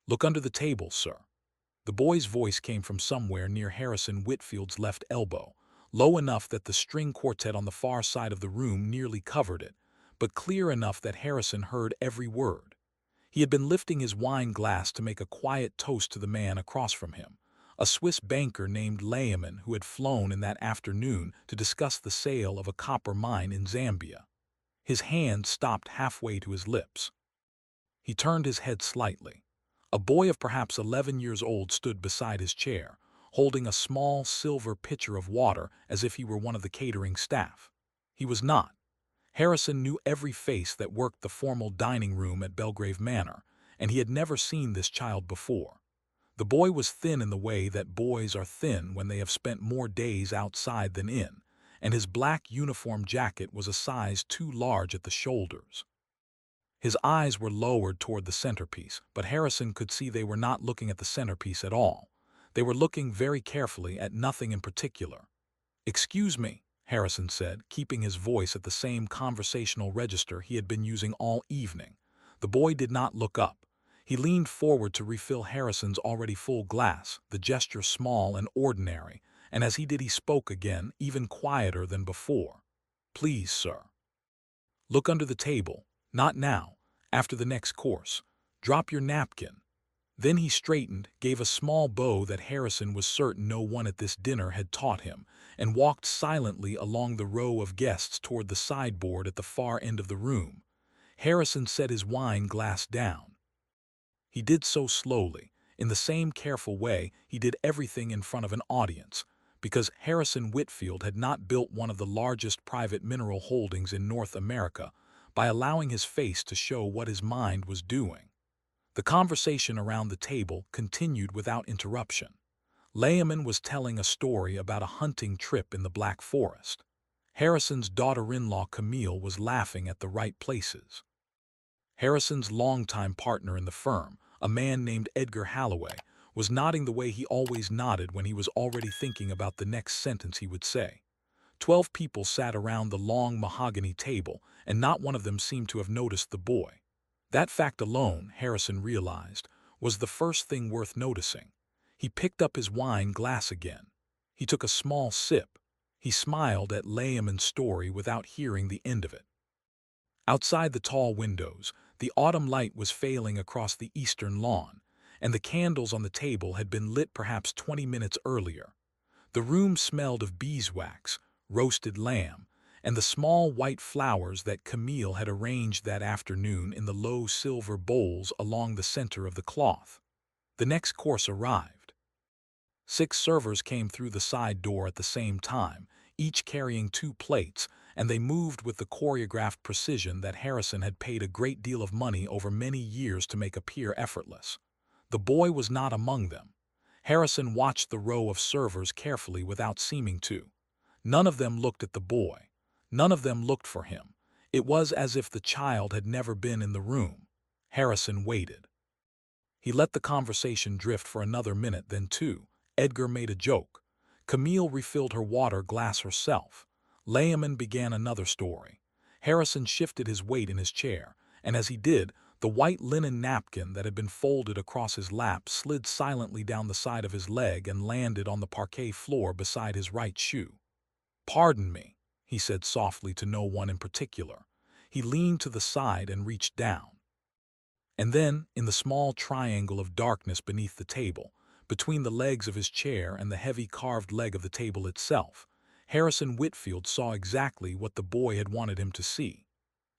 "Look under the table, sir." The boy's voice came from somewhere near Harrison Whitfield's left elbow, low enough that the string quartet on the far side of the room nearly covered it, but clear enough that Harrison heard every word. He had been lifting his wine glass to make a quiet toast to the man across from him, a Swiss banker named Lehman who had flown in that afternoon to discuss the sale of a copper mine in Zambia. His hand stopped halfway to his lips. He turned his head slightly. A boy of perhaps 11 years old stood beside his chair, holding a small silver pitcher of water as if he were one of the catering staff. He was not. Harrison knew every face that worked the formal dining room at Belgrave Manor, and he had never seen this child before. The boy was thin in the way that boys are thin when they have spent more days outside than in, and his black uniform jacket was a size too large at the shoulders. His eyes were lowered toward the centerpiece, but Harrison could see they were not looking at the centerpiece at all. They were looking very carefully at nothing in particular. "Excuse me," Harrison said, keeping his voice at the same conversational register he had been using all evening. The boy did not look up. He leaned forward to refill Harrison's already full glass, the gesture small and ordinary, and as he did he spoke again, even quieter than before. "Please, sir. Look under the table. Not now. After the next course. Drop your napkin." Then he straightened, gave a small bow that Harrison was certain no one at this dinner had taught him, and walked silently along the row of guests toward the sideboard at the far end of the room. Harrison set his wine glass down. He did so slowly, in the same careful way he did everything in front of an audience, because Harrison Whitfield had not built one of the largest private mineral holdings in North America by allowing his face to show what his mind was doing. The conversation around the table continued without interruption. Lehman was telling a story about a hunting trip in the Black Forest. Harrison's daughter-in-law Camille was laughing at the right places. Harrison's longtime partner in the firm, a man named Edgar Halloway, was nodding the way he always nodded when he was already thinking about the next sentence he would say. 12 people sat around the long mahogany table, and not one of them seemed to have noticed the boy. That fact alone, Harrison realized, was the first thing worth noticing. He picked up his wine glass again. He took a small sip. He smiled at Lehman's story without hearing the end of it. Outside the tall windows, the autumn light was failing across the eastern lawn, and the candles on the table had been lit perhaps 20 minutes earlier. The room smelled of beeswax, roasted lamb, and the small white flowers that Camille had arranged that afternoon in the low silver bowls along the center of the cloth. The next course arrived. 6 servers came through the side door at the same time, each carrying 2 plates, and they moved with the choreographed precision that Harrison had paid a great deal of money over many years to make appear effortless. The boy was not among them. Harrison watched the row of servers carefully without seeming to. None of them looked at the boy. None of them looked for him. It was as if the child had never been in the room. Harrison waited. He let the conversation drift for another minute, then 2. Edgar made a joke. Camille refilled her water glass herself. Lehman began another story. Harrison shifted his weight in his chair, and as he did, the white linen napkin that had been folded across his lap slid silently down the side of his leg and landed on the parquet floor beside his right shoe. "Pardon me," he said softly to no one in particular. He leaned to the side and reached down. And then, in the small triangle of darkness beneath the table, between the legs of his chair and the heavy carved leg of the table itself, Harrison Whitfield saw exactly what the boy had wanted him to see.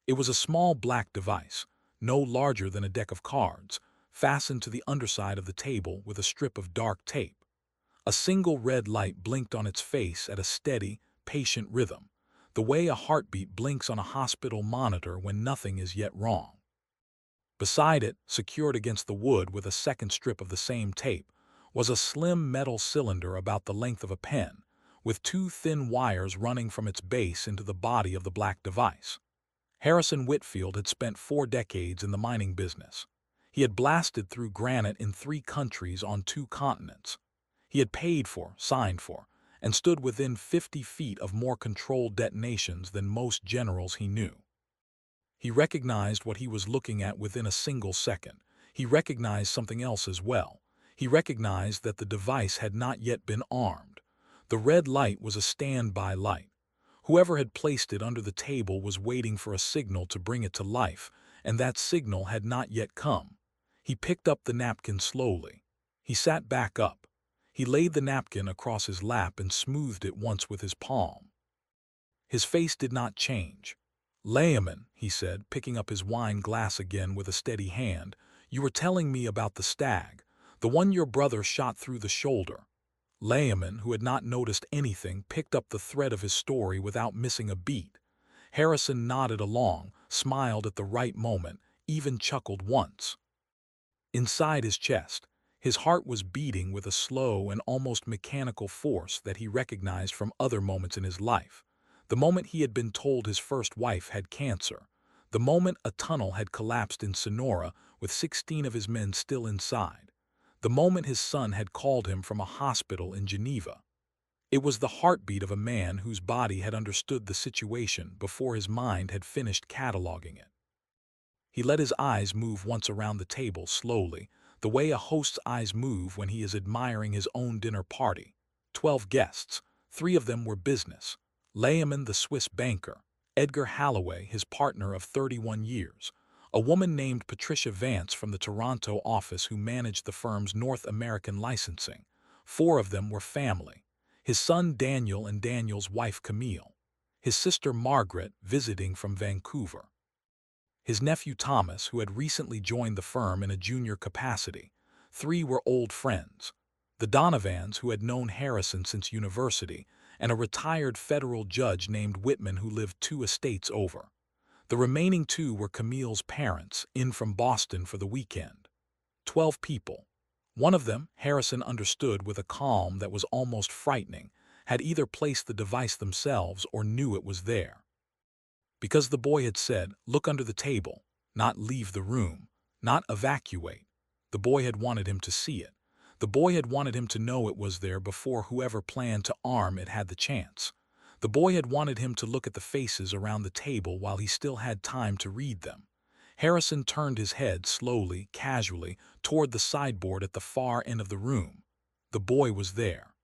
It was a small black device, no larger than a deck of cards, fastened to the underside of the table with a strip of dark tape. A single red light blinked on its face at a steady, patient rhythm, the way a heartbeat blinks on a hospital monitor when nothing is yet wrong. Beside it, secured against the wood with a second strip of the same tape, was a slim metal cylinder about the length of a pen, with 2 thin wires running from its base into the body of the black device. Harrison Whitfield had spent 4 decades in the mining business. He had blasted through granite in 3 countries on 2 continents. He had paid for, signed for, and stood within 50 feet of more controlled detonations than most generals he knew. He recognized what he was looking at within a single second. he recognized something else as well. He recognized that the device had not yet been armed. The red light was a standby light. Whoever had placed it under the table was waiting for a signal to bring it to life, and that signal had not yet come. He picked up the napkin slowly. He sat back up. He laid the napkin across his lap and smoothed it once with his palm. His face did not change. "Layman," he said, picking up his wine glass again with a steady hand, "you were telling me about the stag, the one your brother shot through the shoulder." Layman, who had not noticed anything, picked up the thread of his story without missing a beat. Harrison nodded along, smiled at the right moment, even chuckled once. Inside his chest, his heart was beating with a slow and almost mechanical force that he recognized from other moments in his life. The moment he had been told his first wife had cancer. The moment a tunnel had collapsed in Sonora with 16 of his men still inside. The moment his son had called him from a hospital in Geneva. It was the heartbeat of a man whose body had understood the situation before his mind had finished cataloging it. He let his eyes move once around the table slowly, the way a host's eyes move when he is admiring his own dinner party. 12 guests, 3 of them were business. Layman, the Swiss banker, Edgar Halloway, his partner of 31 years, a woman named Patricia Vance from the Toronto office who managed the firm's North American licensing. 4 of them were family. His son Daniel and Daniel's wife Camille. His sister Margaret, visiting from Vancouver. His nephew Thomas, who had recently joined the firm in a junior capacity. 3 were old friends. The Donovans, who had known Harrison since university, and a retired federal judge named Whitman who lived 2 estates over. The remaining 2 were Camille's parents, in from Boston for the weekend. 12 people. One of them, Harrison understood with a calm that was almost frightening, had either placed the device themselves or knew it was there. Because the boy had said, "Look under the table," not "leave the room," not "evacuate." The boy had wanted him to see it. The boy had wanted him to know it was there before whoever planned to arm it had the chance. The boy had wanted him to look at the faces around the table while he still had time to read them. Harrison turned his head slowly, casually, toward the sideboard at the far end of the room. The boy was there.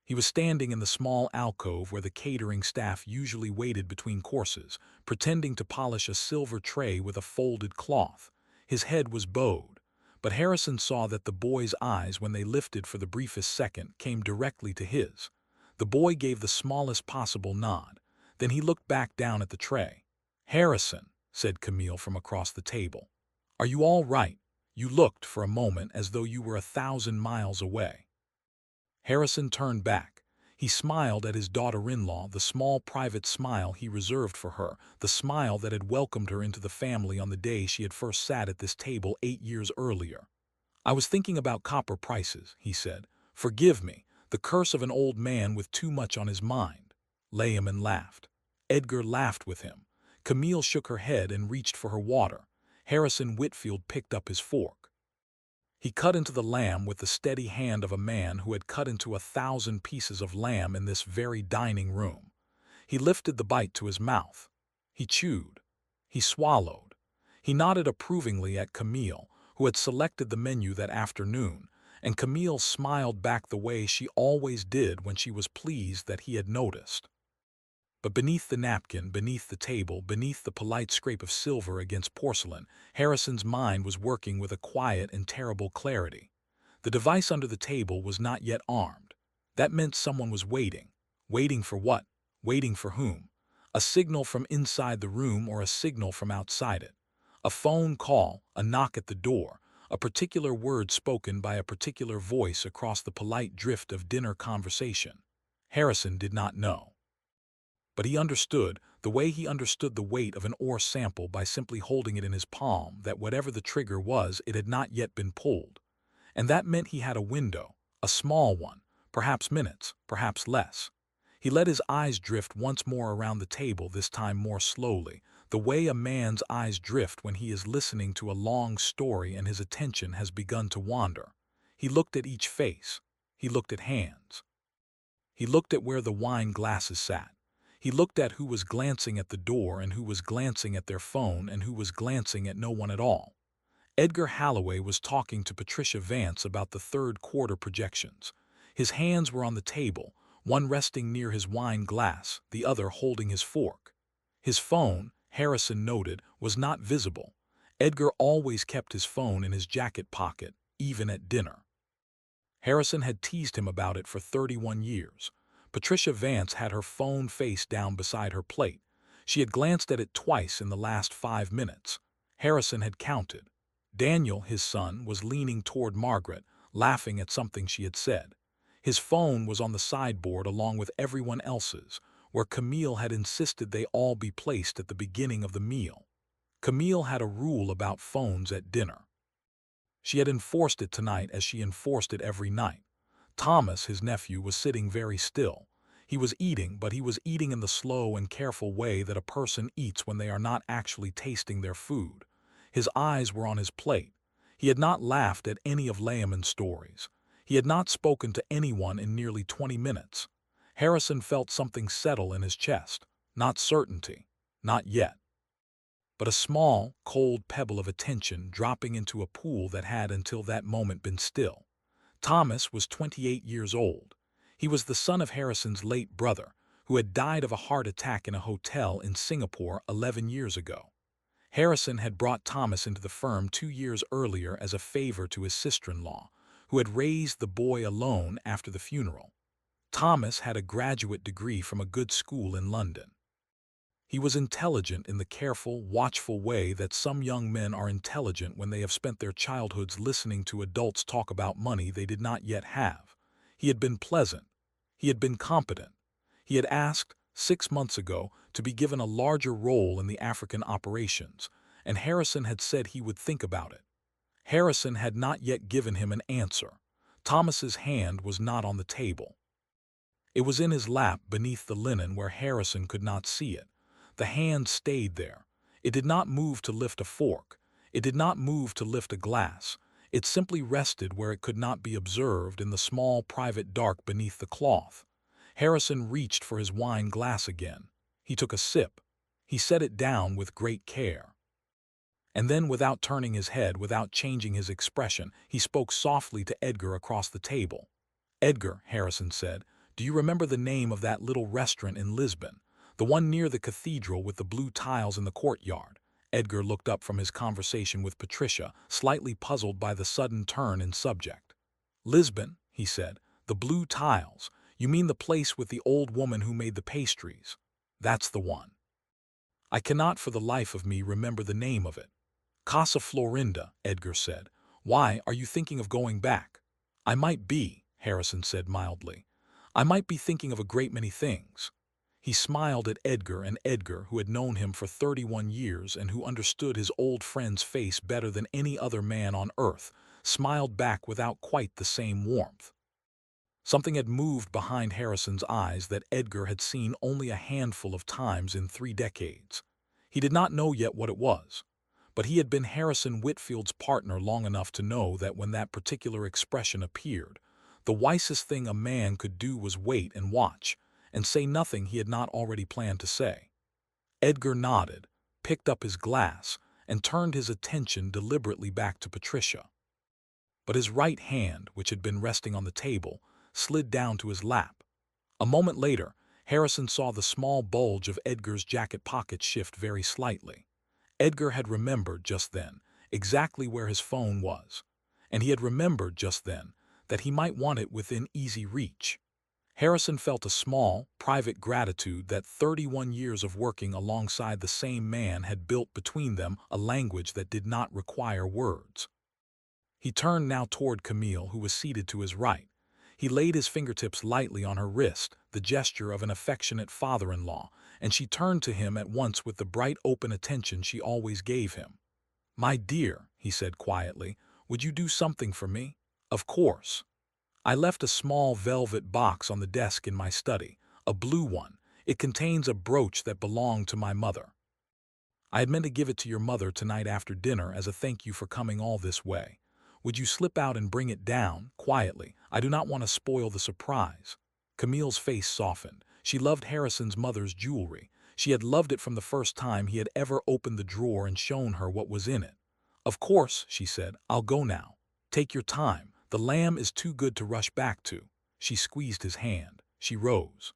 He was standing in the small alcove where the catering staff usually waited between courses, pretending to polish a silver tray with a folded cloth. His head was bowed, but Harrison saw that the boy's eyes, when they lifted for the briefest second, came directly to his. The boy gave the smallest possible nod. Then he looked back down at the tray. "Harrison," said Camille from across the table, "are you all right? You looked, for a moment, as though you were 1,000 miles away." Harrison turned back. He smiled at his daughter-in-law, the small private smile he reserved for her, the smile that had welcomed her into the family on the day she had first sat at this table 8 years earlier. "I was thinking about copper prices," he said. "Forgive me, the curse of an old man with too much on his mind." Layman laughed. Edgar laughed with him. Camille shook her head and reached for her water. Harrison Whitfield picked up his fork. He cut into the lamb with the steady hand of a man who had cut into 1,000 pieces of lamb in this very dining room. He lifted the bite to his mouth. He chewed. He swallowed. He nodded approvingly at Camille, who had selected the menu that afternoon, and Camille smiled back the way she always did when she was pleased that he had noticed. But beneath the napkin, beneath the table, beneath the polite scrape of silver against porcelain, Harrison's mind was working with a quiet and terrible clarity. The device under the table was not yet armed. That meant someone was waiting. Waiting for what? Waiting for whom? A signal from inside the room or a signal from outside it? A phone call, a knock at the door, a particular word spoken by a particular voice across the polite drift of dinner conversation. Harrison did not know. But he understood, the way he understood the weight of an ore sample by simply holding it in his palm, that whatever the trigger was, it had not yet been pulled. And that meant he had a window, a small one, perhaps minutes, perhaps less. He let his eyes drift once more around the table, this time more slowly, the way a man's eyes drift when he is listening to a long story and his attention has begun to wander. He looked at each face. He looked at hands. He looked at where the wine glasses sat. He looked at who was glancing at the door and who was glancing at their phone and who was glancing at no one at all. Edgar Halloway was talking to Patricia Vance about the third quarter projections. His hands were on the table, one resting near his wine glass, the other holding his fork. His phone, Harrison noted, was not visible. Edgar always kept his phone in his jacket pocket, even at dinner. Harrison had teased him about it for 31 years. Patricia Vance had her phone face down beside her plate. She had glanced at it twice in the last 5 minutes. Harrison had counted. Daniel, his son, was leaning toward Margaret, laughing at something she had said. His phone was on the sideboard along with everyone else's, where Camille had insisted they all be placed at the beginning of the meal. Camille had a rule about phones at dinner. She had enforced it tonight as she enforced it every night. Thomas, his nephew, was sitting very still. He was eating, but he was eating in the slow and careful way that a person eats when they are not actually tasting their food. His eyes were on his plate. He had not laughed at any of Leamon's stories. He had not spoken to anyone in nearly 20 minutes. Harrison felt something settle in his chest. Not certainty. Not yet. But a small, cold pebble of attention dropping into a pool that had until that moment been still. Thomas was 28 years old. He was the son of Harrison's late brother, who had died of a heart attack in a hotel in Singapore 11 years ago. Harrison had brought Thomas into the firm 2 years earlier as a favor to his sister-in-law, who had raised the boy alone after the funeral. Thomas had a graduate degree from a good school in London. He was intelligent in the careful, watchful way that some young men are intelligent when they have spent their childhoods listening to adults talk about money they did not yet have. He had been pleasant. He had been competent. He had asked, 6 months ago, to be given a larger role in the African operations, and Harrison had said he would think about it. Harrison had not yet given him an answer. Thomas's hand was not on the table. It was in his lap beneath the linen where Harrison could not see it. The hand stayed there. It did not move to lift a fork. It did not move to lift a glass. It simply rested where it could not be observed in the small private dark beneath the cloth. Harrison reached for his wine glass again. He took a sip. He set it down with great care. And then, without turning his head, without changing his expression, he spoke softly to Edgar across the table. "Edgar," Harrison said, "do you remember the name of that little restaurant in Lisbon? The one near the cathedral with the blue tiles in the courtyard?" Edgar looked up from his conversation with Patricia, slightly puzzled by the sudden turn in subject. "Lisbon," he said. "The blue tiles. You mean the place with the old woman who made the pastries? That's the one." "I cannot for the life of me remember the name of it." "Casa Florinda," Edgar said. "Why, are you thinking of going back?" "I might be," Harrison said mildly. "I might be thinking of a great many things." He smiled at Edgar, and Edgar, who had known him for 31 years and who understood his old friend's face better than any other man on earth, smiled back without quite the same warmth. Something had moved behind Harrison's eyes that Edgar had seen only a handful of times in 3 decades. He did not know yet what it was, but he had been Harrison Whitfield's partner long enough to know that when that particular expression appeared, the wisest thing a man could do was wait and watch, and say nothing he had not already planned to say. Edgar nodded, picked up his glass, and turned his attention deliberately back to Patricia. But his right hand, which had been resting on the table, slid down to his lap. A moment later, Harrison saw the small bulge of Edgar's jacket pocket shift very slightly. Edgar had remembered just then exactly where his phone was, and he had remembered just then that he might want it within easy reach. Harrison felt a small, private gratitude that 31 years of working alongside the same man had built between them a language that did not require words. He turned now toward Camille, who was seated to his right. He laid his fingertips lightly on her wrist, the gesture of an affectionate father-in-law, and she turned to him at once with the bright, open attention she always gave him. "My dear," he said quietly, "would you do something for me?" "Of course." "I left a small velvet box on the desk in my study, a blue one. It contains a brooch that belonged to my mother. I had meant to give it to your mother tonight after dinner as a thank you for coming all this way. Would you slip out and bring it down, quietly? I do not want to spoil the surprise." Camille's face softened. She loved Harrison's mother's jewelry. She had loved it from the first time he had ever opened the drawer and shown her what was in it. "Of course," she said, "I'll go now. Take your time. The lamb is too good to rush back to." She squeezed his hand. She rose.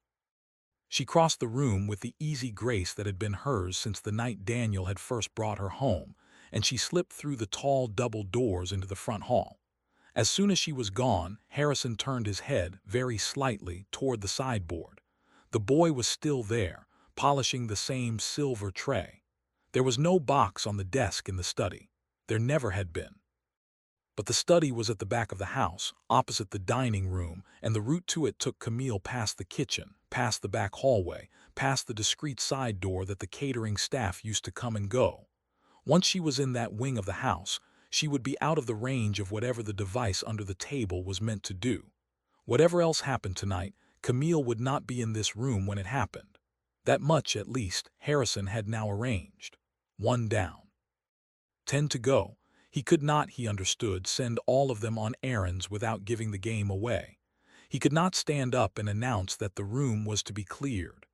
She crossed the room with the easy grace that had been hers since the night Daniel had first brought her home, and she slipped through the tall double doors into the front hall. As soon as she was gone, Harrison turned his head, very slightly, toward the sideboard. The boy was still there, polishing the same silver tray. There was no box on the desk in the study. There never had been. But the study was at the back of the house, opposite the dining room, and the route to it took Camille past the kitchen, past the back hallway, past the discreet side door that the catering staff used to come and go. Once she was in that wing of the house, she would be out of the range of whatever the device under the table was meant to do. Whatever else happened tonight, Camille would not be in this room when it happened. That much, at least, Harrison had now arranged. 1 down. 10 to go. He could not, he understood, send all of them on errands without giving the game away. He could not stand up and announce that the room was to be cleared.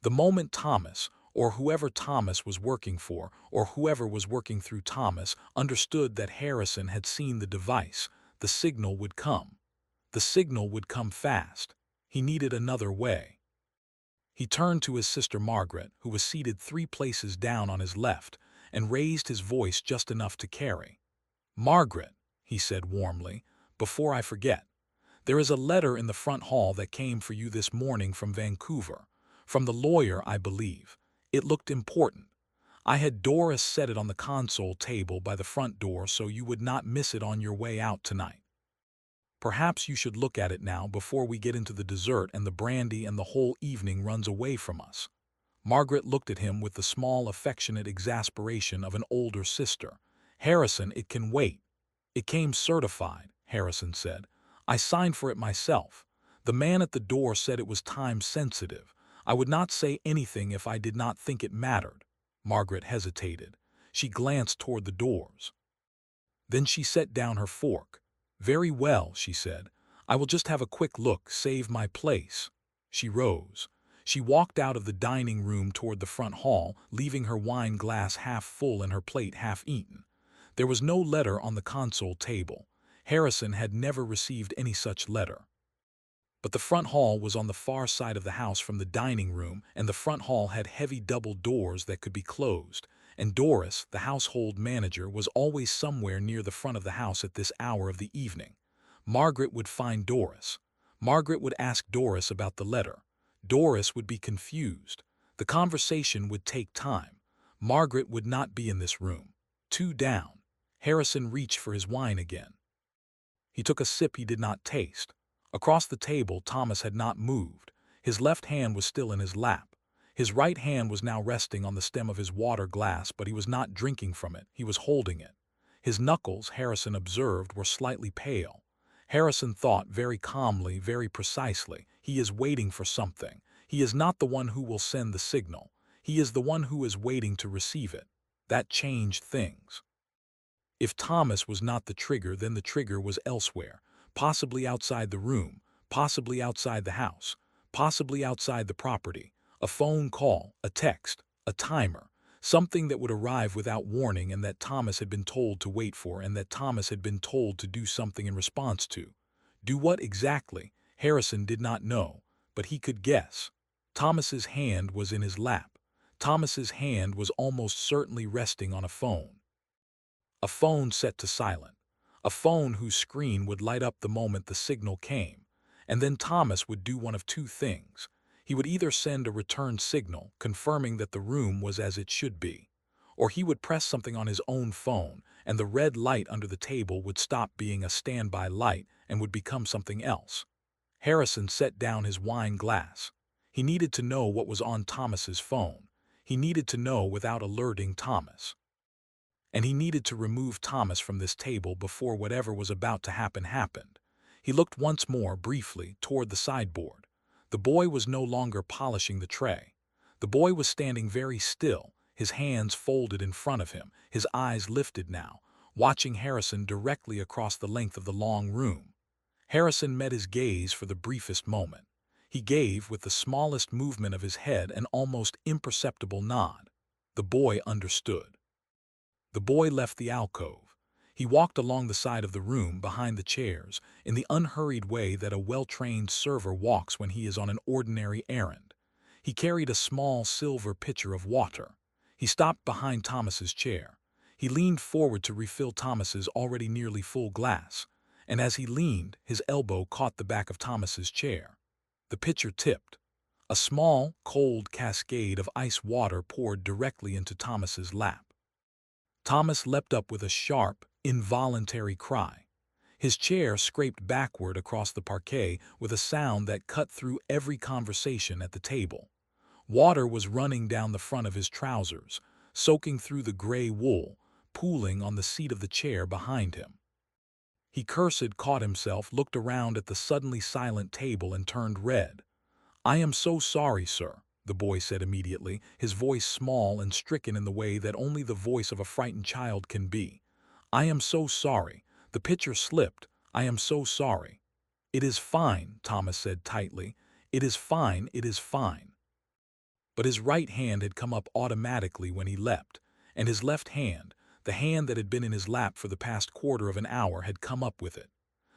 The moment Thomas, or whoever Thomas was working for, or whoever was working through Thomas, understood that Harrison had seen the device, the signal would come. The signal would come fast. He needed another way. He turned to his sister Margaret, who was seated 3 places down on his left, and raised his voice just enough to carry. "Margaret," he said warmly, "before I forget, there is a letter in the front hall that came for you this morning from Vancouver, from the lawyer, I believe. It looked important. I had Doris set it on the console table by the front door so you would not miss it on your way out tonight. Perhaps you should look at it now before we get into the dessert and the brandy and the whole evening runs away from us." Margaret looked at him with the small, affectionate exasperation of an older sister. "Harrison, it can wait." "It came certified," Harrison said. "I signed for it myself. The man at the door said it was time-sensitive. I would not say anything if I did not think it mattered." Margaret hesitated. She glanced toward the doors. Then she set down her fork. "Very well," she said. "I will just have a quick look, save my place." She rose. She walked out of the dining room toward the front hall, leaving her wine glass half full and her plate half eaten. There was no letter on the console table. Harrison had never received any such letter. But the front hall was on the far side of the house from the dining room, and the front hall had heavy double doors that could be closed, and Doris, the household manager, was always somewhere near the front of the house at this hour of the evening. Margaret would find Doris. Margaret would ask Doris about the letter. Doris would be confused. The conversation would take time. Margaret would not be in this room. 2 down. Harrison reached for his wine again. He took a sip he did not taste. Across the table, Thomas had not moved. His left hand was still in his lap. His right hand was now resting on the stem of his water glass, but he was not drinking from it. He was holding it. His knuckles, Harrison observed, were slightly pale. Harrison thought very calmly, very precisely, he is waiting for something. He is not the one who will send the signal. He is the one who is waiting to receive it. That changed things. If Thomas was not the trigger, then the trigger was elsewhere, possibly outside the room, possibly outside the house, possibly outside the property. A phone call, a text, a timer, something that would arrive without warning and that Thomas had been told to wait for and that Thomas had been told to do something in response to. Do what exactly? Harrison did not know, but he could guess. Thomas's hand was in his lap. Thomas's hand was almost certainly resting on a phone. A phone set to silent. A phone whose screen would light up the moment the signal came. And then Thomas would do one of 2 things. He would either send a return signal, confirming that the room was as it should be, or he would press something on his own phone, and the red light under the table would stop being a standby light and would become something else. Harrison set down his wine glass. He needed to know what was on Thomas's phone. He needed to know without alerting Thomas. And he needed to remove Thomas from this table before whatever was about to happen happened. He looked once more, briefly, toward the sideboard. The boy was no longer polishing the tray. The boy was standing very still, his hands folded in front of him, his eyes lifted now, watching Harrison directly across the length of the long room. Harrison met his gaze for the briefest moment. He gave, with the smallest movement of his head, an almost imperceptible nod. The boy understood. The boy left the alcove. He walked along the side of the room behind the chairs in the unhurried way that a well-trained server walks when he is on an ordinary errand. He carried a small silver pitcher of water. He stopped behind Thomas's chair. He leaned forward to refill Thomas's already nearly full glass, and as he leaned, his elbow caught the back of Thomas's chair. The pitcher tipped. A small, cold cascade of ice water poured directly into Thomas's lap. Thomas leapt up with a sharp, involuntary cry. His chair scraped backward across the parquet with a sound that cut through every conversation at the table. Water was running down the front of his trousers, soaking through the gray wool, pooling on the seat of the chair behind him. He cursed, caught himself, looked around at the suddenly silent table and turned red. "I am so sorry, sir," the boy said immediately, his voice small and stricken in the way that only the voice of a frightened child can be. "I am so sorry. The pitcher slipped. I am so sorry." "It is fine," Thomas said tightly. "It is fine, it is fine." But his right hand had come up automatically when he leapt, and his left hand, the hand that had been in his lap for the past quarter of an hour, had come up with it.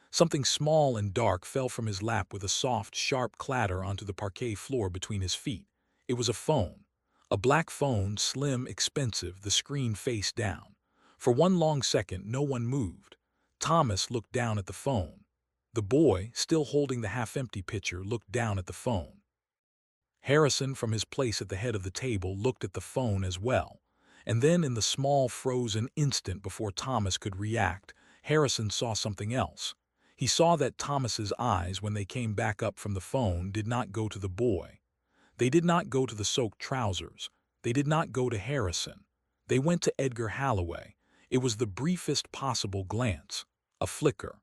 Something small and dark fell from his lap with a soft, sharp clatter onto the parquet floor between his feet. It was a phone. A black phone, slim, expensive, the screen face down. For one long second, no one moved. Thomas looked down at the phone. The boy, still holding the half-empty pitcher, looked down at the phone. Harrison, from his place at the head of the table, looked at the phone as well. And then, in the small, frozen instant before Thomas could react, Harrison saw something else. He saw that Thomas's eyes, when they came back up from the phone, did not go to the boy. They did not go to the soaked trousers. They did not go to Harrison. They went to Edgar Halloway. It was the briefest possible glance, a flicker.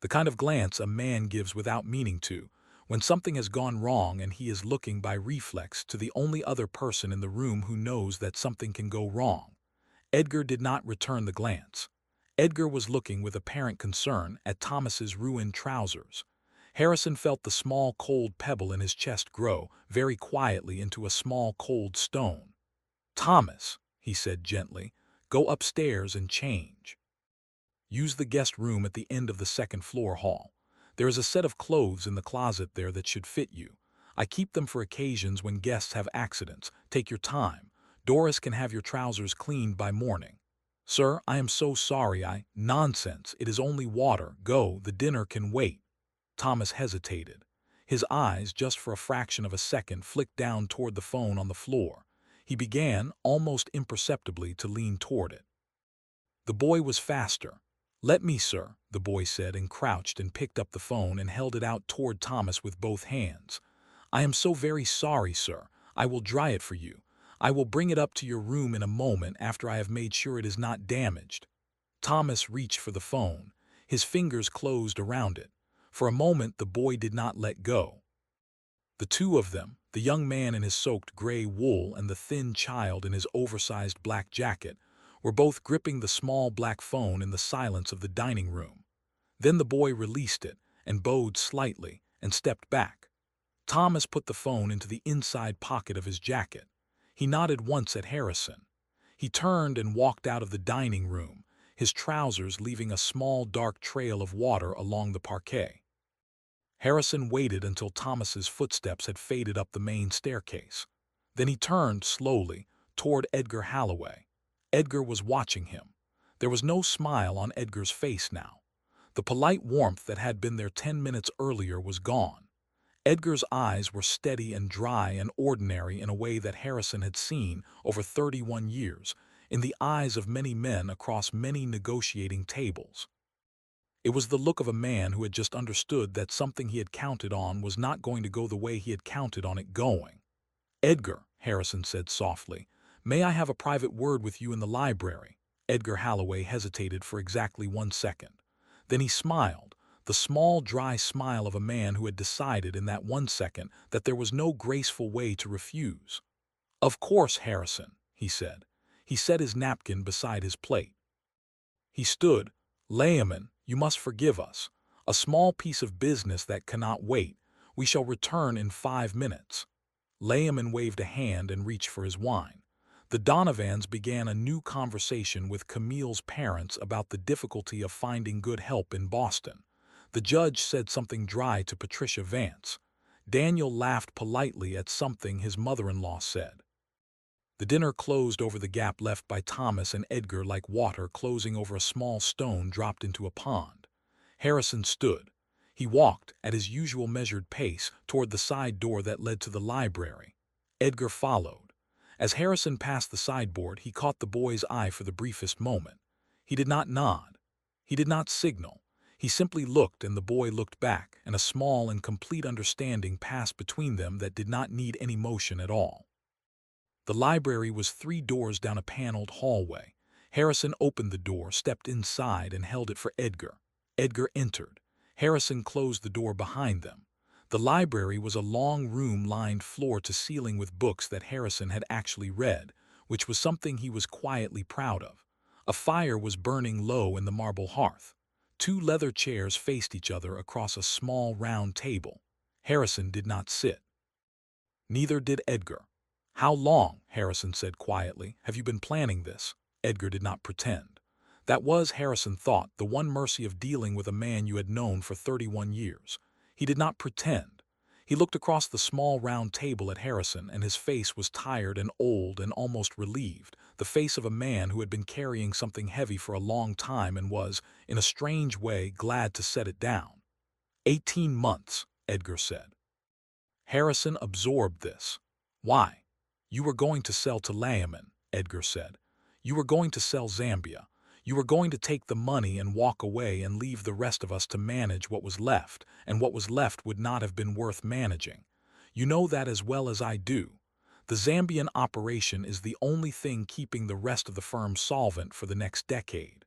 The kind of glance a man gives without meaning to, when something has gone wrong and he is looking by reflex to the only other person in the room who knows that something can go wrong. Edgar did not return the glance. Edgar was looking with apparent concern at Thomas's ruined trousers. Harrison felt the small, cold pebble in his chest grow, very quietly, into a small, cold stone. "Thomas," he said gently, "go upstairs and change. Use the guest room at the end of the second-floor hall. There is a set of clothes in the closet there that should fit you. I keep them for occasions when guests have accidents. Take your time. Doris can have your trousers cleaned by morning." "Sir, I am so sorry. Nonsense. It is only water. Go, the dinner can wait." Thomas hesitated. His eyes, just for a fraction of a second, flicked down toward the phone on the floor. He began, almost imperceptibly, to lean toward it. The boy was faster. "Let me, sir," the boy said, and crouched and picked up the phone and held it out toward Thomas with both hands. "I am so very sorry, sir. I will dry it for you. I will bring it up to your room in a moment after I have made sure it is not damaged." Thomas reached for the phone. His fingers closed around it. For a moment the boy did not let go. The two of them, the young man in his soaked gray wool and the thin child in his oversized black jacket, were both gripping the small black phone in the silence of the dining room. Then the boy released it and bowed slightly and stepped back. Thomas put the phone into the inside pocket of his jacket. He nodded once at Harrison. He turned and walked out of the dining room, his trousers leaving a small dark trail of water along the parquet. Harrison waited until Thomas's footsteps had faded up the main staircase. Then he turned slowly toward Edgar Halloway. Edgar was watching him. There was no smile on Edgar's face now. The polite warmth that had been there 10 minutes earlier was gone. Edgar's eyes were steady and dry and ordinary in a way that Harrison had seen over 31 years, in the eyes of many men across many negotiating tables. It was the look of a man who had just understood that something he had counted on was not going to go the way he had counted on it going. "Edgar," Harrison said softly, "may I have a private word with you in the library?" Edgar Halloway hesitated for exactly 1 second. Then he smiled, the small, dry smile of a man who had decided in that 1 second that there was no graceful way to refuse. "Of course, Harrison," he said. He set his napkin beside his plate. He stood. "Layman, you must forgive us. A small piece of business that cannot wait. We shall return in 5 minutes." Layman waved a hand and reached for his wine. The The Donovans began a new conversation with Camille's parents about the difficulty of finding good help in Boston. The judge said something dry to Patricia Vance. Daniel laughed politely at something his mother-in-law said. The dinner closed over the gap left by Thomas and Edgar like water closing over a small stone dropped into a pond. Harrison stood. He walked, at his usual measured pace, toward the side door that led to the library. Edgar followed. As Harrison passed the sideboard, he caught the boy's eye for the briefest moment. He did not nod. He did not signal. He simply looked, and the boy looked back, and a small and complete understanding passed between them that did not need any motion at all. The library was 3 doors down a paneled hallway. Harrison opened the door, stepped inside, and held it for Edgar. Edgar entered. Harrison closed the door behind them. The library was a long room lined floor to ceiling with books that Harrison had actually read, which was something he was quietly proud of. A fire was burning low in the marble hearth. 2 leather chairs faced each other across a small round table. Harrison did not sit. Neither did Edgar. "How long," Harrison said quietly, "have you been planning this?" Edgar did not pretend. That was, Harrison thought, the one mercy of dealing with a man you had known for 31 years. He did not pretend. He looked across the small round table at Harrison, and his face was tired and old and almost relieved, the face of a man who had been carrying something heavy for a long time and was, in a strange way, glad to set it down. 18 months, Edgar said. Harrison absorbed this. Why? You were going to sell to Layman, Edgar said. You were going to sell Zambia. You were going to take the money and walk away and leave the rest of us to manage what was left, and what was left would not have been worth managing. You know that as well as I do. The Zambian operation is the only thing keeping the rest of the firm solvent for the next decade.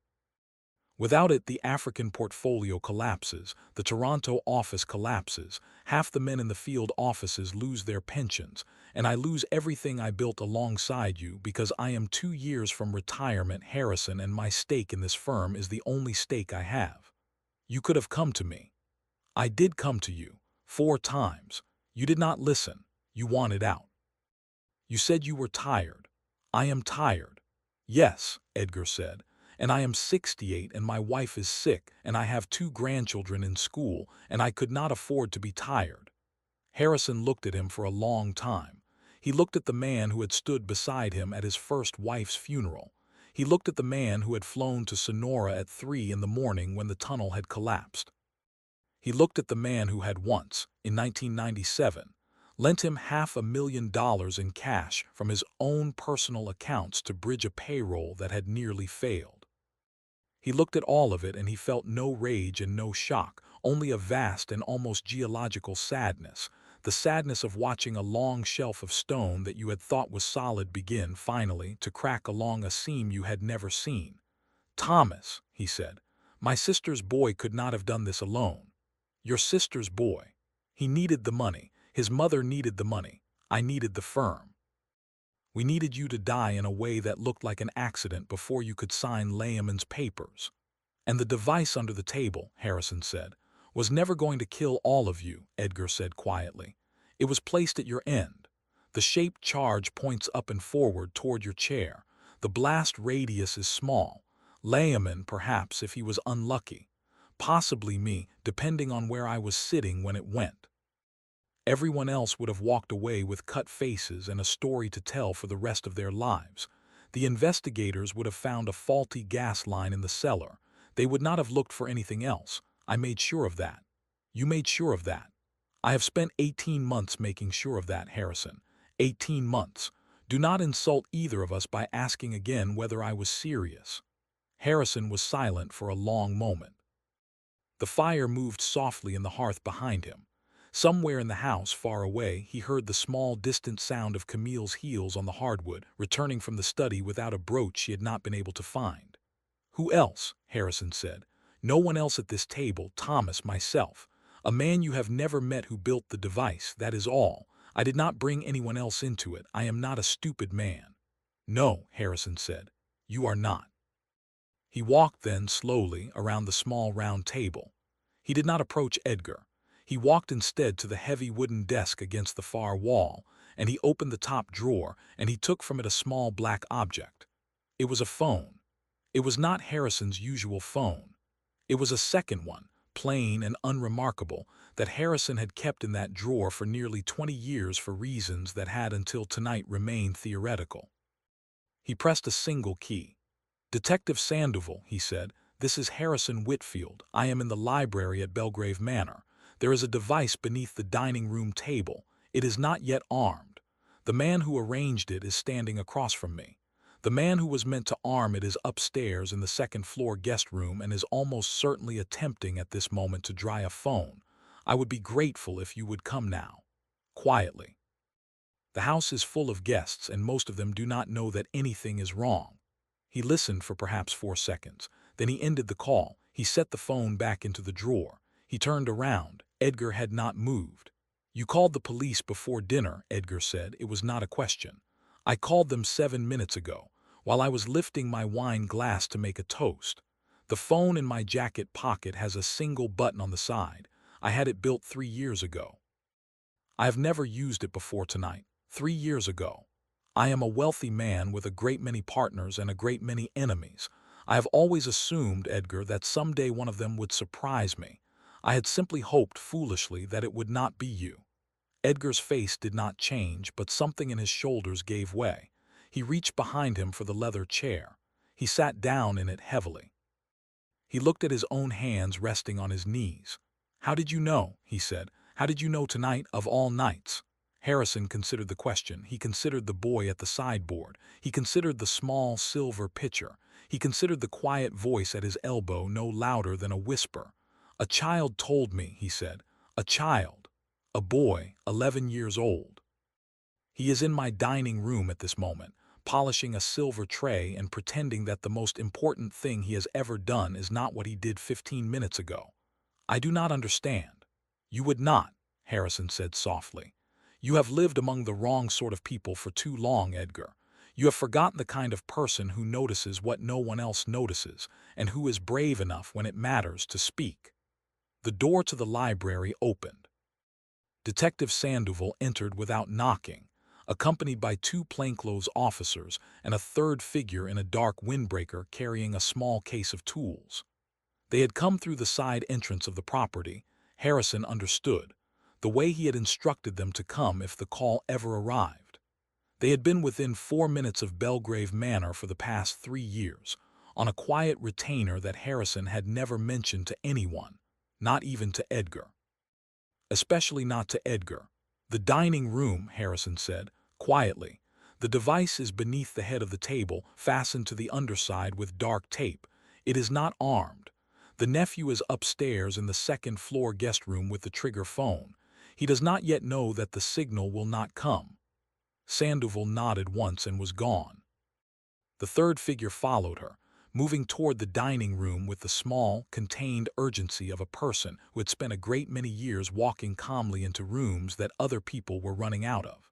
Without it, the African portfolio collapses, the Toronto office collapses, half the men in the field offices lose their pensions, and I lose everything I built alongside you because I am 2 years from retirement, Harrison, and my stake in this firm is the only stake I have. You could have come to me. I did come to you, 4 times. You did not listen. You wanted out. You said you were tired. I am tired. Yes, Edgar said. And I am 68 and my wife is sick and I have 2 grandchildren in school and I could not afford to be tired. Harrison looked at him for a long time. He looked at the man who had stood beside him at his first wife's funeral. He looked at the man who had flown to Sonora at 3 in the morning when the tunnel had collapsed. He looked at the man who had once, in 1997, lent him $500,000 in cash from his own personal accounts to bridge a payroll that had nearly failed. He looked at all of it and he felt no rage and no shock, only a vast and almost geological sadness, the sadness of watching a long shelf of stone that you had thought was solid begin, finally, to crack along a seam you had never seen. "Thomas," he said, "my sister's boy could not have done this alone. Your sister's boy. He needed the money. His mother needed the money. I needed the firm. We needed you to die in a way that looked like an accident before you could sign Layman's papers. And the device under the table," Harrison said, "was never going to kill all of you," Edgar said quietly. "It was placed at your end. The shaped charge points up and forward toward your chair. The blast radius is small. Layman, perhaps, if he was unlucky. Possibly me, depending on where I was sitting when it went. Everyone else would have walked away with cut faces and a story to tell for the rest of their lives. The investigators would have found a faulty gas line in the cellar. They would not have looked for anything else. I made sure of that. You made sure of that. I have spent 18 months making sure of that, Harrison. 18 months. Do not insult either of us by asking again whether I was serious." Harrison was silent for a long moment. The fire moved softly in the hearth behind him. Somewhere in the house, far away, he heard the small, distant sound of Camille's heels on the hardwood, returning from the study without a brooch she had not been able to find. "Who else?" Harrison said. "No one else at this table, Thomas, myself. A man you have never met who built the device, that is all. I did not bring anyone else into it. I am not a stupid man." "No," Harrison said. "You are not." He walked then, slowly, around the small round table. He did not approach Edgar. He walked instead to the heavy wooden desk against the far wall, and he opened the top drawer, and he took from it a small black object. It was a phone. It was not Harrison's usual phone. It was a second one, plain and unremarkable, that Harrison had kept in that drawer for nearly 20 years for reasons that had until tonight remained theoretical. He pressed a single key. "Detective Sandoval," he said, "this is Harrison Whitfield. I am in the library at Belgrave Manor. There is a device beneath the dining room table. It is not yet armed. The man who arranged it is standing across from me. The man who was meant to arm it is upstairs in the second-floor guest room and is almost certainly attempting at this moment to dry a phone. I would be grateful if you would come now. Quietly. The house is full of guests, and most of them do not know that anything is wrong." He listened for perhaps 4 seconds. Then he ended the call. He set the phone back into the drawer. He turned around. Edgar had not moved. "You called the police before dinner," Edgar said. "It was not a question. I called them 7 minutes ago, while I was lifting my wine glass to make a toast. The phone in my jacket pocket has a single button on the side. I had it built 3 years ago. I have never used it before tonight. 3 years ago. I am a wealthy man with a great many partners and a great many enemies. I have always assumed, Edgar, that someday one of them would surprise me. I had simply hoped foolishly that it would not be you." Edgar's face did not change, but something in his shoulders gave way. He reached behind him for the leather chair. He sat down in it heavily. He looked at his own hands resting on his knees. "How did you know?" he said. "How did you know tonight of all nights?" Harrison considered the question. He considered the boy at the sideboard. He considered the small silver pitcher. He considered the quiet voice at his elbow, no louder than a whisper. "A child told me," he said. "A child. A boy, 11 years old. He is in my dining room at this moment, polishing a silver tray and pretending that the most important thing he has ever done is not what he did 15 minutes ago. I do not understand." "You would not," Harrison said softly. "You have lived among the wrong sort of people for too long, Edgar. You have forgotten the kind of person who notices what no one else notices, and who is brave enough when it matters to speak." The door to the library opened. Detective Sandoval entered without knocking, accompanied by 2 plainclothes officers and a third figure in a dark windbreaker carrying a small case of tools. They had come through the side entrance of the property. Harrison understood, the way he had instructed them to come if the call ever arrived. They had been within 4 minutes of Belgrave Manor for the past 3 years, on a quiet retainer that Harrison had never mentioned to anyone, not even to Edgar. Especially not to Edgar. "The dining room," Harrison said, quietly. "The device is beneath the head of the table, fastened to the underside with dark tape. It is not armed. The nephew is upstairs in the second-floor guest room with the trigger phone. He does not yet know that the signal will not come." Sandoval nodded once and was gone. The third figure followed her, moving toward the dining room with the small, contained urgency of a person who had spent a great many years walking calmly into rooms that other people were running out of.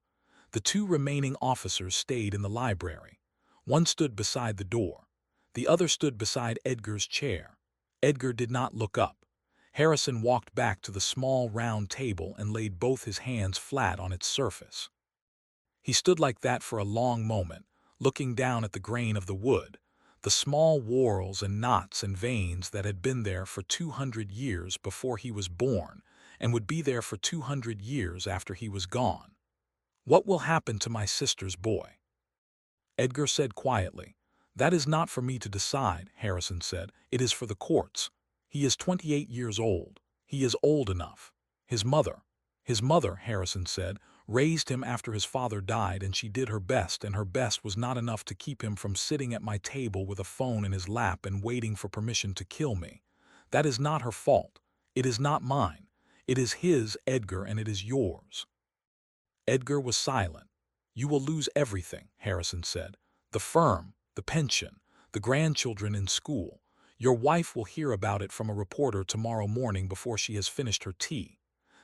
The 2 remaining officers stayed in the library. One stood beside the door. The other stood beside Edgar's chair. Edgar did not look up. Harrison walked back to the small round table and laid both his hands flat on its surface. He stood like that for a long moment, looking down at the grain of the wood, the small whorls and knots and veins that had been there for 200 years before he was born and would be there for 200 years after he was gone. "What will happen to my sister's boy?" Edgar said quietly. "That is not for me to decide," Harrison said. "It is for the courts. He is 28 years old. He is old enough. His mother, Harrison said, raised him after his father died, and she did her best, and her best was not enough to keep him from sitting at my table with a phone in his lap and waiting for permission to kill me. That is not her fault. It is not mine. It is his, Edgar, and it is yours." Edgar was silent. "You will lose everything," Harrison said. "The firm, the pension, the grandchildren in school. Your wife will hear about it from a reporter tomorrow morning before she has finished her tea.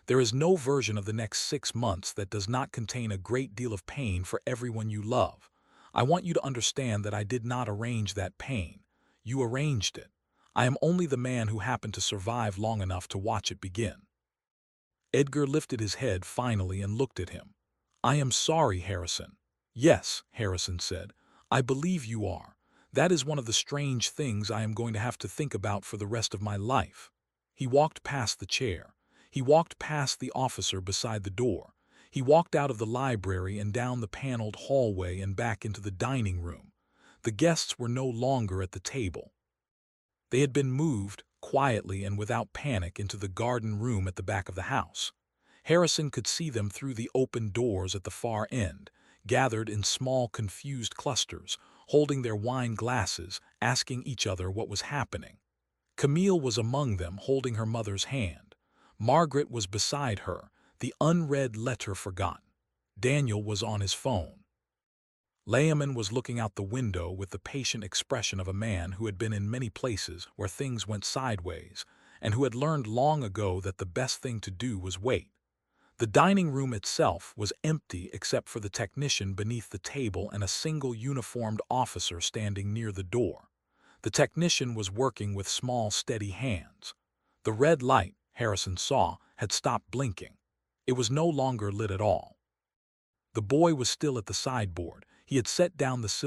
There is no version of the next 6 months that does not contain a great deal of pain for everyone you love. I want you to understand that I did not arrange that pain. You arranged it. I am only the man who happened to survive long enough to watch it begin." Edgar lifted his head finally and looked at him. "I am sorry, Harrison." "Yes," Harrison said, "I believe you are. That is one of the strange things I am going to have to think about for the rest of my life." He walked past the chair. He walked past the officer beside the door. He walked out of the library and down the paneled hallway and back into the dining room. The guests were no longer at the table. They had been moved, quietly and without panic, into the garden room at the back of the house. Harrison could see them through the open doors at the far end, gathered in small, confused clusters, holding their wine glasses, asking each other what was happening. Camille was among them, holding her mother's hand. Margaret was beside her, the unread letter forgotten. Daniel was on his phone. Layman was looking out the window with the patient expression of a man who had been in many places where things went sideways, and who had learned long ago that the best thing to do was wait. The dining room itself was empty except for the technician beneath the table and a single uniformed officer standing near the door. The technician was working with small, steady hands. The red light, Harrison saw, had stopped blinking. It was no longer lit at all. The boy was still at the sideboard. He had set down the silver